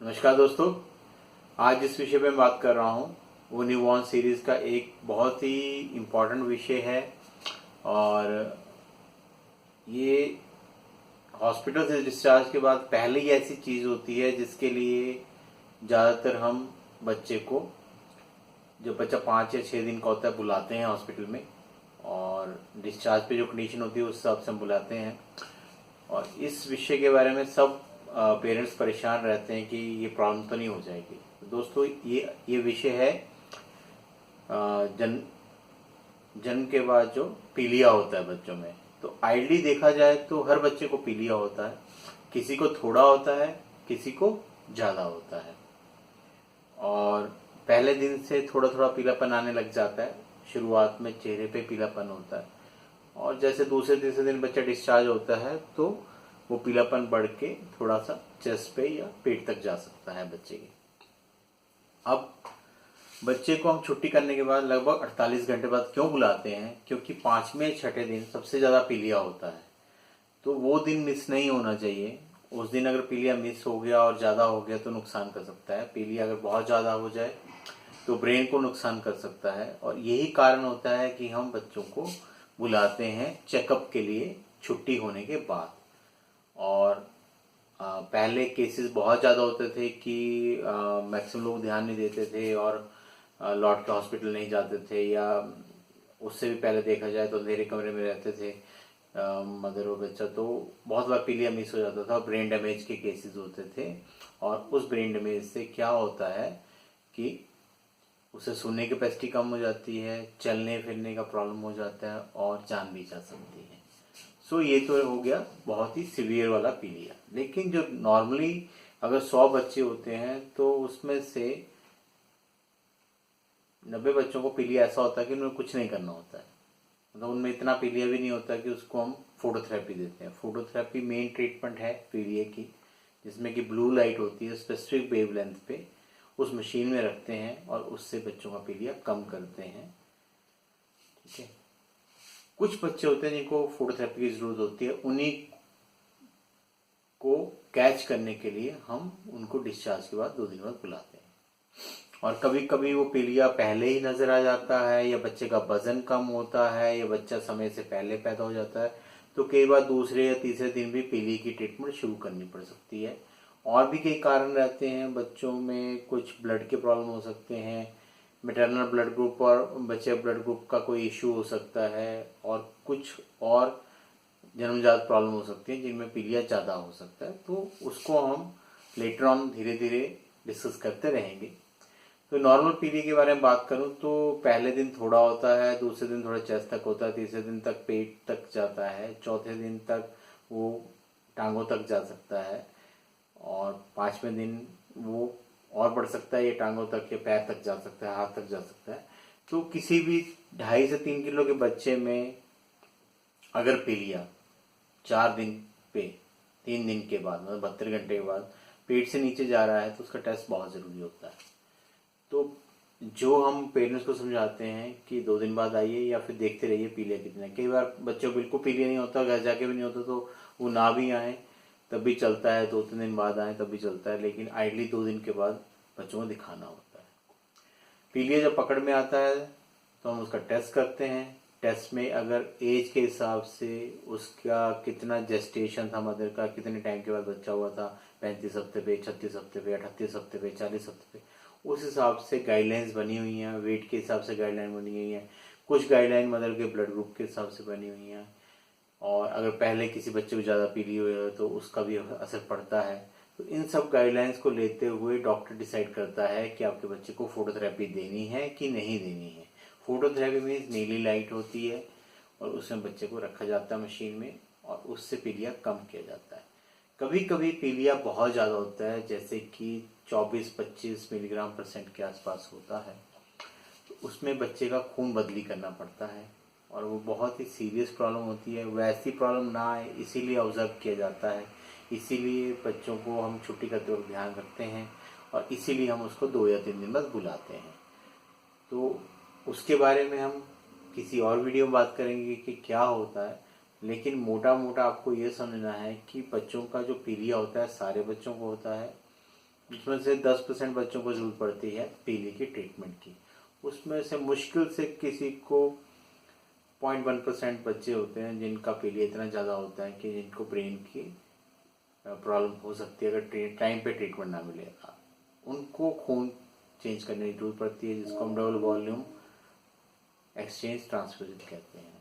नमस्कार दोस्तों। आज जिस विषय पे मैं बात कर रहा हूँ वो न्यूबॉर्न सीरीज़ का एक बहुत ही इम्पोर्टेंट विषय है। और ये हॉस्पिटल से डिस्चार्ज के बाद पहले ही ऐसी चीज़ होती है जिसके लिए ज़्यादातर हम बच्चे को, जब बच्चा 5 या 6 दिन का होता है, बुलाते हैं हॉस्पिटल में। और डिस्चार्ज पे जो कंडीशन होती है उस हिसाब से हम बुलाते हैं। और इस विषय के बारे में सब पेरेंट्स परेशान रहते हैं कि ये प्रॉब्लम तो नहीं हो जाएगी। तो दोस्तों, ये विषय है जन्म जन्म के बाद जो पीलिया होता है बच्चों में। तो आइडली देखा जाए तो हर बच्चे को पीलिया होता है। किसी को थोड़ा होता है, किसी को ज़्यादा होता है। और पहले दिन से थोड़ा थोड़ा पीलापन आने लग जाता है। शुरुआत में चेहरे पे पीलापन होता है, और जैसे दूसरे तीसरे दिन बच्चा डिस्चार्ज होता है तो वो पीलापन बढ़ के थोड़ा सा चेस्ट पे या पेट तक जा सकता है बच्चे के। अब बच्चे को हम छुट्टी करने के बाद लगभग 48 घंटे बाद क्यों बुलाते हैं? क्योंकि 5वें-6ठे दिन सबसे ज़्यादा पीलिया होता है। तो वो दिन मिस नहीं होना चाहिए। उस दिन अगर पीलिया मिस हो गया और ज़्यादा हो गया तो नुकसान कर सकता है। पीलिया अगर बहुत ज़्यादा हो जाए तो ब्रेन को नुकसान कर सकता है। और यही कारण होता है कि हम बच्चों को बुलाते हैं चेकअप के लिए छुट्टी होने के बाद। और पहले केसेस बहुत ज़्यादा होते थे कि मैक्सिमम लोग ध्यान नहीं देते थे और लौट के हॉस्पिटल नहीं जाते थे, या उससे भी पहले देखा जाए तो अंधेरे कमरे में रहते थे मदर और बच्चा। तो बहुत बार पीलिया मिस हो जाता था। ब्रेन डैमेज के केसेस होते थे, और उस ब्रेन डैमेज से क्या होता है कि उसे सुनने की कैपेसिटी कम हो जाती है, चलने फिरने का प्रॉब्लम हो जाता है, और जान भी जा सकती है। सो ये तो हो गया बहुत ही सिवियर वाला पीलिया। लेकिन जो नॉर्मली अगर 100 बच्चे होते हैं तो उसमें से 90 बच्चों को पीलिया ऐसा होता है कि उन्हें कुछ नहीं करना होता है। मतलब उनमें इतना पीलिया भी नहीं होता कि उसको हम फोटोथेरेपी देते हैं। फोटोथेरेपी मेन ट्रीटमेंट है पीलिया की, जिसमें कि ब्लू लाइट होती है स्पेसिफिक वेवलेंथ पे, उस मशीन में रखते हैं और उससे बच्चों का पीलिया कम करते हैं। ठीक है। कुछ बच्चे होते हैं जिनको फोटोथेरेपी की जरूरत होती है, उन्हीं को कैच करने के लिए हम उनको डिस्चार्ज के बाद 2 दिन बाद बुलाते हैं। और कभी कभी वो पीलिया पहले ही नजर आ जाता है, या बच्चे का वजन कम होता है, या बच्चा समय से पहले पैदा हो जाता है, तो कई बार दूसरे या तीसरे दिन भी पीलिया की ट्रीटमेंट शुरू करनी पड़ सकती है। और भी कई कारण रहते हैं बच्चों में। कुछ ब्लड के प्रॉब्लम हो सकते हैं, मैटरनल ब्लड ग्रुप और बच्चे ब्लड ग्रुप का कोई इश्यू हो सकता है, और कुछ और जन्मजात प्रॉब्लम हो सकती है जिनमें पीलिया ज़्यादा हो सकता है। तो उसको हम लेटर ऑन धीरे धीरे डिस्कस करते रहेंगे। तो नॉर्मल पीलिया के बारे में बात करूं तो पहले दिन थोड़ा होता है, दूसरे दिन थोड़ा चेस्ट तक होता है, तीसरे दिन तक पेट तक जाता है, चौथे दिन तक वो टांगों तक जा सकता है, और 5वें दिन वो और बढ़ सकता है, ये टांगों तक या पैर तक जा सकता है, हाथ तक जा सकता है। तो किसी भी 2.5 से 3 किलो के बच्चे में अगर पीलिया 4 दिन पे 3 दिन के बाद, मतलब 72 घंटे के बाद पेट से नीचे जा रहा है तो उसका टेस्ट बहुत ज़रूरी होता है। तो जो हम पेरेंट्स को समझाते हैं कि 2 दिन बाद आइए, या फिर देखते रहिए पीलिया कितना है। कई बार बच्चों को बिल्कुल पीलिया नहीं होता, घर जाके भी नहीं होता, तो वो ना भी आए तब भी चलता है, 2-3 दिन बाद आए तब भी चलता है। लेकिन आइडली 2 दिन के बाद बच्चों को दिखाना होता है। पीलिया जब पकड़ में आता है तो हम उसका टेस्ट करते हैं। टेस्ट में अगर एज के हिसाब से उसका कितना जेस्टेशन था, मदर का कितने टाइम के बाद बच्चा हुआ था, 35 हफ्ते पे, 36 हफ्ते पे, 38 हफ्ते पे, 40 हफ्ते पे, उस हिसाब से गाइडलाइंस बनी हुई हैं। वेट के हिसाब से गाइडलाइन बनी हुई है। कुछ गाइडलाइन मदर के ब्लड ग्रुप के हिसाब से बनी हुई हैं। और अगर पहले किसी बच्चे को ज़्यादा पीली हुई है तो उसका भी असर पड़ता है। तो इन सब गाइडलाइंस को लेते हुए डॉक्टर डिसाइड करता है कि आपके बच्चे को फोटोथेरेपी देनी है कि नहीं देनी है। फोटोथेरेपी मीन्स नीली लाइट होती है, और उसमें बच्चे को रखा जाता है मशीन में, और उससे पीलिया कम किया जाता है। कभी कभी पीलिया बहुत ज़्यादा होता है, जैसे कि 24-25 मिलीग्राम % के आसपास होता है, तो उसमें बच्चे का खून बदली करना पड़ता है, और वो बहुत ही सीरियस प्रॉब्लम होती है। वैसी प्रॉब्लम ना आए इसीलिए ऑब्जर्व किया जाता है। इसीलिए बच्चों को हम छुट्टी करते वक्त ध्यान रखते हैं, और इसीलिए हम उसको 2 या 3 दिन बाद बुलाते हैं। तो उसके बारे में हम किसी और वीडियो में बात करेंगे कि क्या होता है। लेकिन मोटा मोटा आपको ये समझना है कि बच्चों का जो पीलिया होता है सारे बच्चों को होता है, उसमें से 10% बच्चों को ज़रूरत पड़ती है पीलिया की ट्रीटमेंट की। उसमें से मुश्किल से किसी को 0.1% बच्चे होते हैं जिनका पीलिया इतना ज़्यादा होता है कि जिनको ब्रेन की प्रॉब्लम हो सकती है अगर टाइम पे ट्रीटमेंट ना मिलेगा। उनको खून चेंज करने की जरूरत पड़ती है, जिसको हम डबल वॉल्यूम एक्सचेंज ट्रांसफ्यूजन कहते हैं।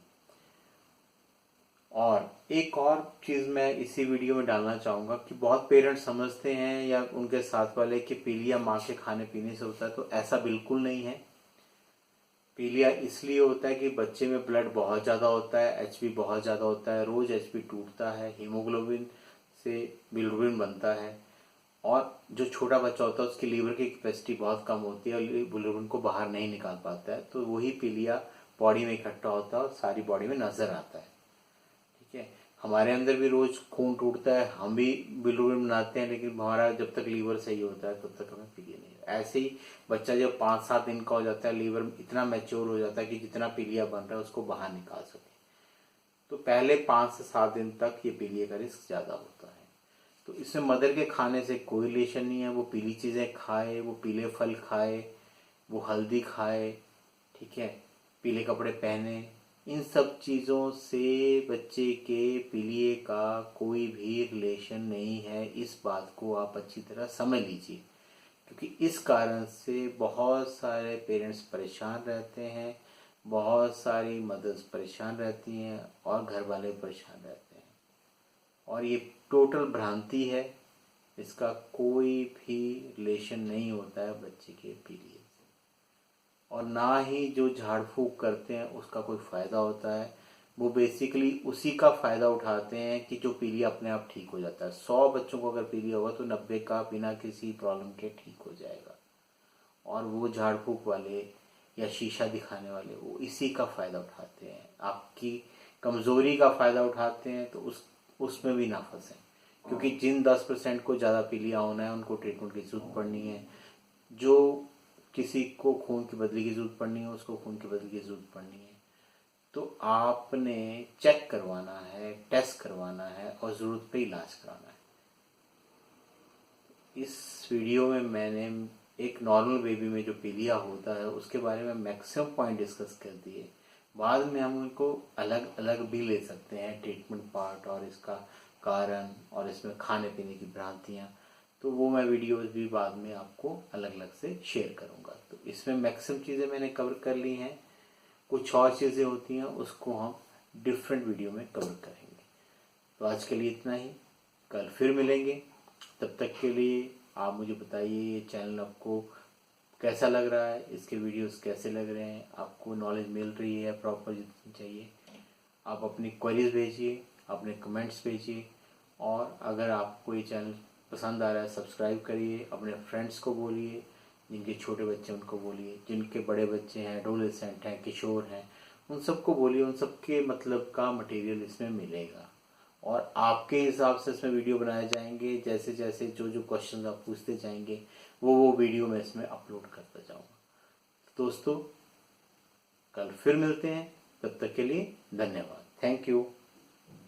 और एक और चीज़ मैं इसी वीडियो में डालना चाहूँगा कि बहुत पेरेंट्स समझते हैं या उनके साथ वाले कि पीलिया माँ के खाने पीने से होता है, तो ऐसा बिल्कुल नहीं है। पीलिया इसलिए होता है कि बच्चे में ब्लड बहुत ज़्यादा होता है, एचबी बहुत ज़्यादा होता है, रोज़ एचबी टूटता है, हीमोग्लोबिन से बिलिरुबिन बनता है, और जो छोटा बच्चा होता है उसकी लीवर की कैपेसिटी बहुत कम होती है और बिलिरुबिन को बाहर नहीं निकाल पाता है, तो वही पीलिया बॉडी में इकट्ठा होता है और सारी बॉडी में नज़र आता है। ठीक है, हमारे अंदर भी रोज खून टूटता है, हम भी बिलिरुबिन बनाते हैं, लेकिन हमारा जब तक लीवर सही होता है तब तक हमें पीलिया नहीं। ऐसे ही बच्चा जब 5-7 दिन का हो जाता है, लीवर इतना मैच्योर हो जाता है कि जितना पीलिया बन रहा है उसको बाहर निकाल सके। तो पहले 5 से 7 दिन तक ये पीलिया का रिस्क ज़्यादा होता है। तो इसमें मदर के खाने से कोई रिलेशन नहीं है। वो पीली चीज़ें खाए, वो पीले फल खाए, वो हल्दी खाए, ठीक है, पीले कपड़े पहने, इन सब चीज़ों से बच्चे के पीलिए का कोई भी रिलेशन नहीं है। इस बात को आप अच्छी तरह समझ लीजिए, क्योंकि इस कारण से बहुत सारे पेरेंट्स परेशान रहते हैं, बहुत सारी मदर्स परेशान रहती हैं और घर वाले परेशान रहते हैं। और ये टोटल भ्रांति है, इसका कोई भी रिलेशन नहीं होता है बच्चे के पीलिए से, और ना ही जो झाड़ फूक करते हैं उसका कोई फ़ायदा होता है। वो बेसिकली उसी का फ़ायदा उठाते हैं कि जो पीलिया अपने आप ठीक हो जाता है। 100 बच्चों को अगर पीलिया होगा तो 90 का बिना किसी प्रॉब्लम के ठीक हो जाएगा, और वो झाड़ फूक वाले या शीशा दिखाने वाले वो इसी का फ़ायदा उठाते हैं, आपकी कमज़ोरी का फ़ायदा उठाते हैं। तो उसमें भी ना फंसें, क्योंकि जिन 10% को ज़्यादा पीलिया होना है उनको ट्रीटमेंट की ज़रूरत पड़नी है। जो किसी को खून की बदली की ज़रूरत पड़नी है उसको खून की बदली की ज़रूरत पड़नी है। तो आपने चेक करवाना है, टेस्ट करवाना है और ज़रूरत पे इलाज कराना है। इस वीडियो में मैंने एक नॉर्मल बेबी में जो पीलिया होता है उसके बारे में मैक्सिमम पॉइंट डिस्कस कर दिए। बाद में हम उनको अलग अलग भी ले सकते हैं, ट्रीटमेंट पार्ट और इसका कारण और इसमें खाने पीने की भ्रांतियाँ, तो वो मैं वीडियोस भी बाद में आपको अलग अलग से शेयर करूँगा। तो इसमें मैक्सिमम चीज़ें मैंने कवर कर ली हैं, कुछ और चीज़ें होती हैं उसको हम डिफरेंट वीडियो में कवर करेंगे। तो आज के लिए इतना ही, कल फिर मिलेंगे। तब तक के लिए आप मुझे बताइए ये चैनल आपको कैसा लग रहा है, इसके वीडियोस कैसे लग रहे हैं, आपको नॉलेज मिल रही है प्रॉपर जितनी चाहिए। आप अपनी क्वेरीज भेजिए, अपने कमेंट्स भेजिए, और अगर आपको ये चैनल पसंद आ रहा है सब्सक्राइब करिए, अपने फ्रेंड्स को बोलिए, जिनके छोटे बच्चे उनको बोलिए, जिनके बड़े बच्चे हैं, एडोलेसेंट हैं, किशोर हैं, उन सबको बोलिए। उन सबके मतलब का मटेरियल इसमें मिलेगा और आपके हिसाब से इसमें वीडियो बनाए जाएंगे। जैसे जैसे जो जो क्वेश्चन आप पूछते जाएंगे वो वीडियो मैं इसमें अपलोड करता जाऊँगा। दोस्तों, कल फिर मिलते हैं, तब तक के लिए धन्यवाद। Thank you.